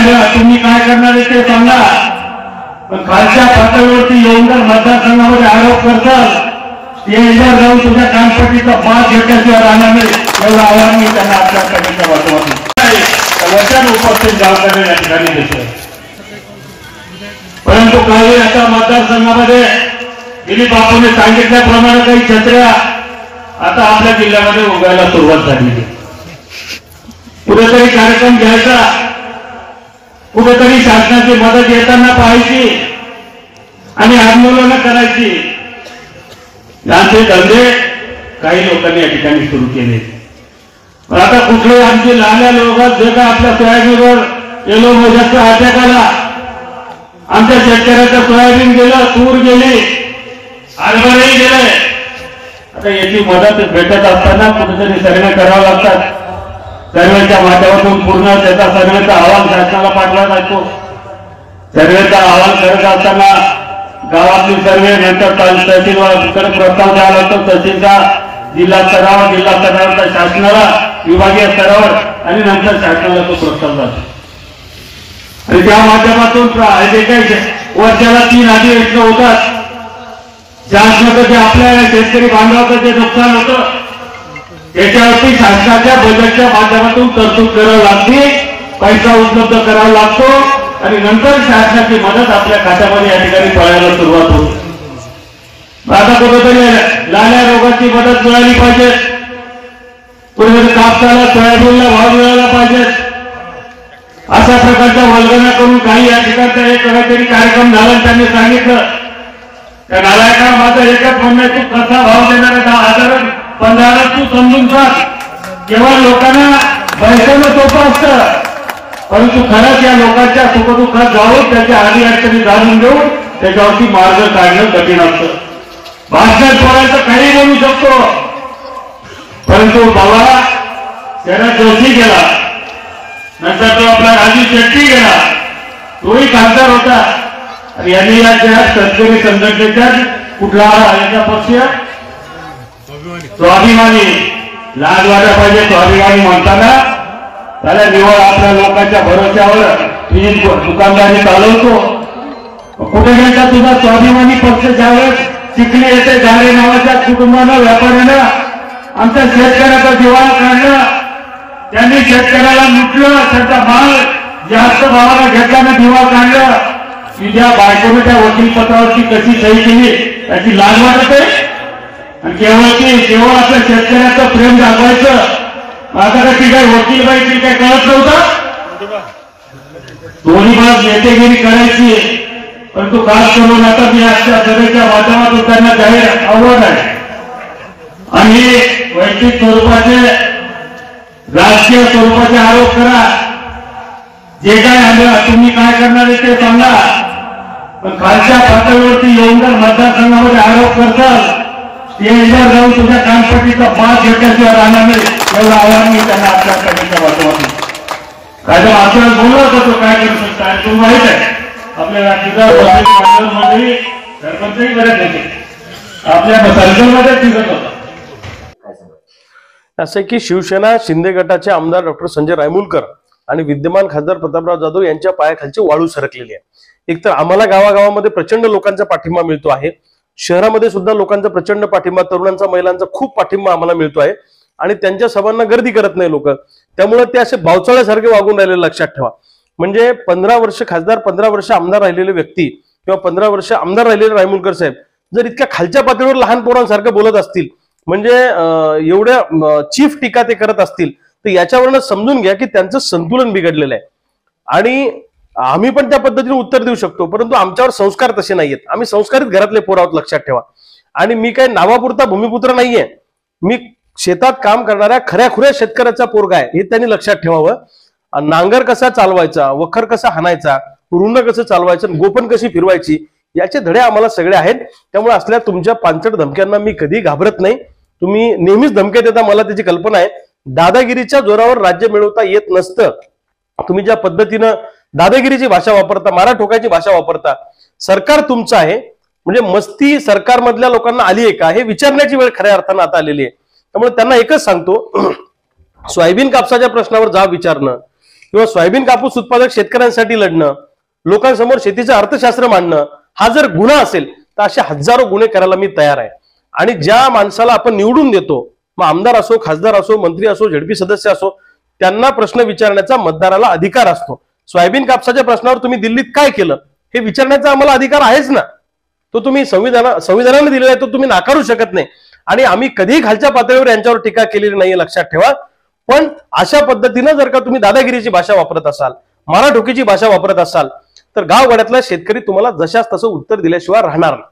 आलं तुम्ही काय करणार आहे ते सांगा, पण खालच्या पातळीवरती येऊन जर मतदारसंघामध्ये आरोप करतात स्टेजवर जाऊन तुझ्या कानपट्टीचा बाज घेतल्याशिवाय राहणार नाही, एवढं आव्हान मी त्यांना आपल्या कधीच्या वाटवातून वचन उपस्थित जबाबदारी या ठिकाणी देतो. परंतु काही आता मतदारसंघामध्ये दिलीप बापूने सांगितल्याप्रमाणे काही छत्र्या आता आपल्या जिल्ह्यामध्ये उभ्याला सुरुवात झाली. कुठेतरी कार्यक्रम घ्यायचा, कुठेतरी शासनाची मदत येताना पाहायची आणि आंदोलन करायची. यांचे धंदे काही लोकांनी या ठिकाणी सुरू केले. पण आता कुठले आमचे लहान लोक जे का आपल्या सोयाबीनवर येलो मोजाचा अटॅक आला, आमच्या शेतकऱ्याचं सोयाबीन गेलं, तूर गेली, हरभराही गेले. आता याची मदत भेटत असताना कुठेतरी सर्वे करावं लागतात. सर्वेच्या माध्यमातून पूर्ण त्याचा सर्वेचा अहवाल शासनाला पाठवला जातो. सर्वेचा अहवाल करत असताना गावातील सर्वे नंतर तहसीलकडे प्रस्ताव द्यावा लागतो. तहसीलचा जिल्हा स्तरावर, जिल्हा स्तरावर शासनाला, विभागीय स्तरावर आणि नंतर शासनाला तो प्रस्ताव जातो. आणि त्या माध्यमातून जे काही वर्षाला 3 अधिवेशनं होतात. शासनाचं जे आपल्या शेतकरी बांधवाचं जे नुकसान होतं त्याच्यावरती शासनाच्या बजेटच्या माध्यमातून तरतूद करावी लागते, पैसा उपलब्ध करावा लागतो आणि नंतर शासनाची मदत आपल्या खात्यामध्ये या ठिकाणी पडायला सुरुवात होते. आता कुठेतरी लाल्या रोगाची मदत मिळाली पाहिजे, कुठेतरी कापसाला, सोयाबीनला भाव मिळाला पाहिजे. अशा प्रकारच्या वल्गना करून काही या ठिकाणचा एक काहीतरी कार्यक्रम झाला. त्यांनी सांगितलं त्या नालायकाला माझं एकच म्हणणं, तू कसा भाव देणार आहे? 10,000 15,000 तू समजून सांग. केवळ लोकांना पैशानं सोपं असतं, परंतु खरंच या लोकांच्या सुखदुःखात जाऊन त्याच्या आधी अडचणी जाणून घेऊन त्याच्यावरती मार्ग काढणं कठीण असतं. भाषणात बोलायचं काही बोलू शकतो, परंतु बाबा शरद जोशी गेला, नंतर तो आपला राजू शेट्टी गेला, तोही खासदार होता. आणि यांनी या शेतकरी संघटनेच्या कुठला याचा पक्ष स्वाभिमानी, लाज वाटा पाहिजे. स्वाभिमानी म्हणताना त्याला निवड आपल्या लोकांच्या भरोश्यावर मी दुकानदारी चालवतो. कुठे गेला तुझा स्वाभिमानी पक्ष? ज्यावेळेस चिखली येते झाले नावाच्या कुटुंबानं, व्यापाऱ्यानं आमच्या शेतकऱ्याचा दिवाळ काढलं, त्यांनी शेतकऱ्याला लुटलं, त्यांचा माल जास्त भावाला घेतल्यानं दिवाळ काढलं. तुझ्या बायकोने त्या वकीलपत्रावरती कशी सही केली त्याची लाज वाटत आहे. आणि केवळ आपल्या शेतकऱ्याचं प्रेम दाखवायचं. आता का ती काय वकील बाई ती काय कळत नव्हतं? दोन्ही बाजू नेतेगिरी करायची. परंतु खास करून आता मी आजच्या सभेच्या माध्यमातून त्यांना जाहीर आव्हान आहे, आणि वैयक्तिक स्वरूपाचे, राजकीय स्वरूपाचे आरोप करा. जे काय आलं तुम्ही काय करणार आहे ते सांगा, पण खालच्या पातळीवरती येऊन जर मतदारसंघामध्ये आरोप करतात स्टेजवर जाऊन तुझ्या कानपट्टीचा बाज घेतल्याशिवाय राहणार नाही, एवढं आव्हान मी त्यांना आपल्या कधीच्या वाटवातून. काय जर आपल्याला बोलला होता तो काय करू शकता तुम्ही माहित आहे. आपल्या राज्याचा मंत्री सरपंचही बरेच होते, आपल्या सर्कलमध्ये दिसत होता. असं की शिवसेना शिंदे गटाचे आमदार डॉक्टर संजय रायमुलकर आणि विद्यमान खासदार प्रतापराव जाधव यांच्या पायाखालची वाळू सरकलेली आहे. एकतर आम्हाला गावागावामध्ये प्रचंड लोकांचा पाठिंबा मिळतो आहे, शहरामध्ये सुद्धा लोकांचा प्रचंड पाठिंबा, तरुणांचा, महिलांचा खूप पाठिंबा आम्हाला मिळतो आहे. आणि त्यांच्या सभांना गर्दी करत नाही लोक, त्यामुळे ते असे बावचाळ्यासारखे वागून राहिलेले लक्षात ठेवा. म्हणजे 15 वर्ष खासदार, 15 वर्ष आमदार राहिलेले व्यक्ती किंवा 15 वर्ष आमदार राहिलेले रायमुलकर साहेब जर इतक्या खालच्या पातळीवर लहान पोरांसारखं बोलत असतील, म्हणजे एवढ्या चीफ टीका ते करत असतील, तर याच्यावरनं समजून घ्या की त्यांचं संतुलन बिघडलेलं आहे. आणि आम्ही पण त्या पद्धतीने उत्तर देऊ शकतो, परंतु आमच्यावर संस्कार तसे नाहीयेत. आम्ही संस्कारित घरातले पोर आहोत, लक्षात ठेवा. आणि मी काही नावापुरता भूमिपुत्र नाहीये, मी शेतात काम करणाऱ्या खऱ्याखुऱ्या शेतकऱ्याचा पोरगा आहे, हे त्यांनी लक्षात ठेवावं. नांगर कसा चालवायचा, वखर कसा हाणायचा, रुंड कसं चालवायचं, गोपन कशी फिरवायची, याचे धडे आम्हाला सगळे आहेत. त्यामुळे असल्या तुमच्या पांचट धमक्यांना मी कधी घाबरत नाही. तुम्ही नेहमीच धमक्या देता, मला त्याची कल्पना आहे. दादागिरीच्या जोरावर राज्य मिळवता येत नसतं. तुम्ही ज्या पद्धतीनं दादागिरीची भाषा वापरता, मारा ठोकायची भाषा वापरता, सरकार तुमचं आहे म्हणजे मस्ती सरकारमधल्या लोकांना आली आहे का हे विचारण्याची वेळ खऱ्या अर्थानं आता आलेली आहे. त्यामुळे त्यांना एकच सांगतो, सोयाबीन कापसाच्या प्रश्नावर जा विचारणं, किंवा सोयाबीन कापूस उत्पादक शेतकऱ्यांसाठी लढणं, लोकांसमोर शेतीचं अर्थशास्त्र मांडणं हा जर गुन्हा असेल तर असे हजारो गुन्हे करायला मी तयार आहे. आणि ज्या माणसाला आपण निवडून देतो, मग आमदार असो, खासदार असो, मंत्री असो, झेडपी सदस्य असो, त्यांना प्रश्न विचारण्याचा मतदाराला अधिकार असतो. सोयाबीन कापसाच्या प्रश्नावर तुम्ही दिल्लीत काय केलं हे विचारण्याचा आम्हाला अधिकार आहेच ना. तो तुम्ही संविधानाने दिलेला आहे, तो तुम्ही नाकारू शकत नाही. आणि आम्ही कधीही खालच्या पातळीवर यांच्यावर टीका केलेली नाहीये, लक्षात ठेवा. पण अशा पद्धतीनं जर का तुम्ही दादागिरीची भाषा वापरत असाल, माराठोकीची भाषा वापरत असाल, तर गावगाड्यातला शेतकरी तुम्हाला जशाच तसं उत्तर दिल्याशिवाय राहणार नाही.